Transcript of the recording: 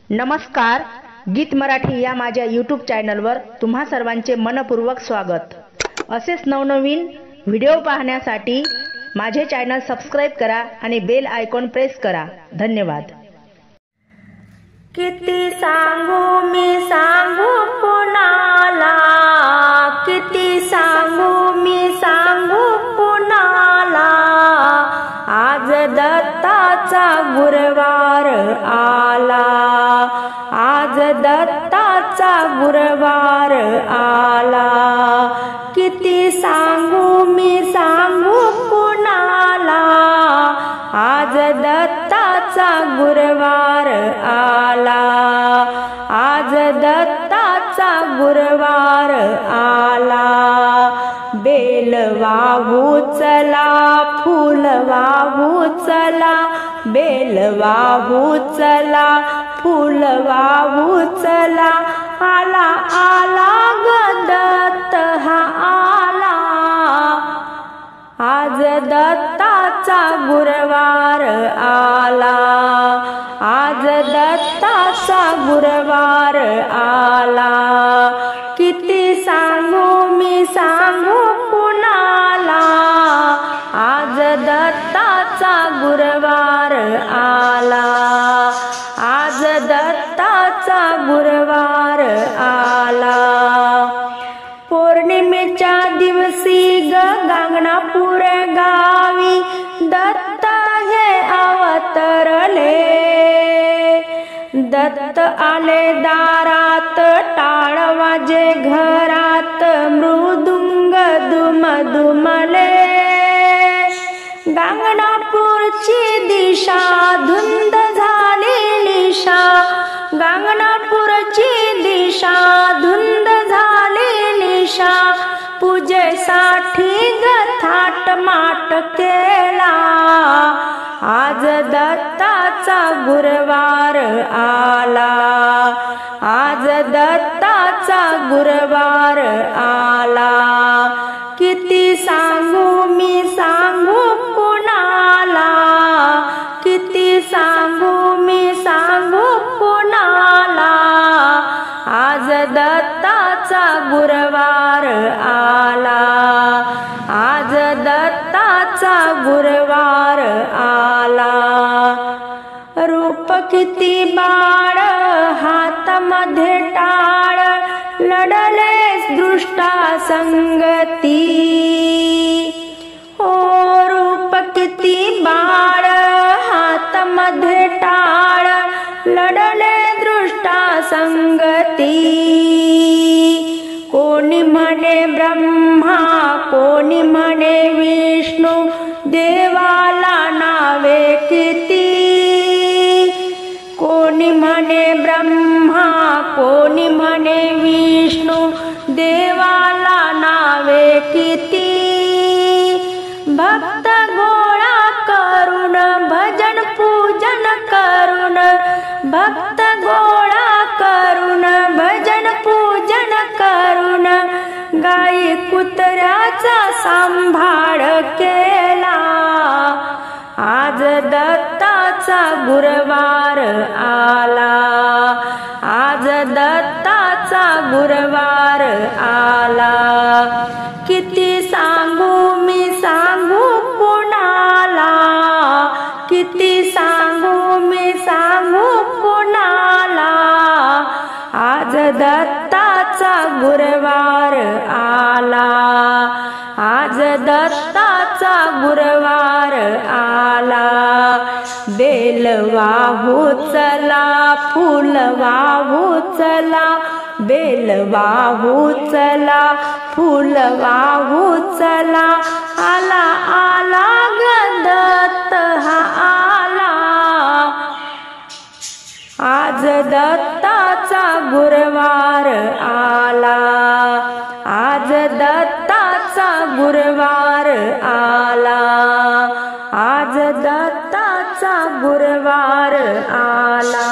नमस्कार, गीत मराठी या माझ्या यूट्यूब चॅनलवर तुम्हा सर्वांचे मनपूर्वक स्वागत। असेच नवनवीन व्हिडिओ पाहण्यासाठी माझे चॅनल सबस्क्राइब करा आणि बेल आयकॉन प्रेस करा। धन्यवाद। किती सांगू मी सांगू कुणाला, किती सांगू मी सांगू कुणाला, आज दत्ताचा गुरुवार आला, आज दत्ताचा गुरुवार आला। किती सांगू मी सांगू कुणाला, आज दत्ताचा गुरुवार आला, आज दत्ताचा गुरुवार आला। बेल वाहू चला, फूल वाहू चला, बेल वाहू चला, फूल वाहू चला, आला आला ग दत्त हा आला, आज दत्ताचा गुरुवार आला, आज दत्ताचा गुरुवार आला। किती सांगू मी सांगू कुणाला, आज दत्ताचा गुरुवार आला, आज दत्ताचा गुरुवार आला। पौर्णिमेच्या दिवशी गांगणापूर गावी दत्त हे अवतरले, दत्त आले दारात टाळ वाजे घरात, मृदुंग दुमदुमले, गांगणापूरची दिशा धुंद झाली निशा, गांगणापूरची दिशा धुंद झाली निशा, पूजेसाठी थाट माट केला, आज दत्ताचा गुरुवार आला, आज दत्ताचा गुरुवार आला। किती सांगू मी सांगू कुणाला, किती सांगू मी सांगू कुणाला, आज दत्ताचा गुरुवार आला, आज दत्ताचा गुरुवार आला। रूप किती बाळ हातामध्ये टाळ, लढले दृष्टा संगती, ओ रूप किती बाळ हातामध्ये टाळ, लढले दृष्टा संगती। कोणी म्हणे ब्रह्मा, कोणी म्हणे विष्णू, देवाला नावे किती, कोणी म्हणे ब्रह्मा, कोणी म्हणे विष्णू, देवाला नावे किती। भक्त गोळा करून भजन पूजन करून, भक्त गोळा करून भजन पूजन करून, गाई कुत्र्याचा सांभाळ केला, आज दत्ताचा गुरुवार आला, आज दत्ताचा गुरुवार आला। किती सांगू मी सांगू कुणाला, किती सांगू मी सांगू कुणाला, आज दत्ताचा गुरुवार आला, आज दत्ताचा गुरुवार आला। बेल वाहू चला, फूल वाहू चला, बेल वाहू चला, फूल वाहू चला, आला आला ग दत्त हा आला, आज दत्ताचा गुरुवार आला, आज दत्ताचा गुरुवार आला, आज दत्ताचा गुरुवार आला।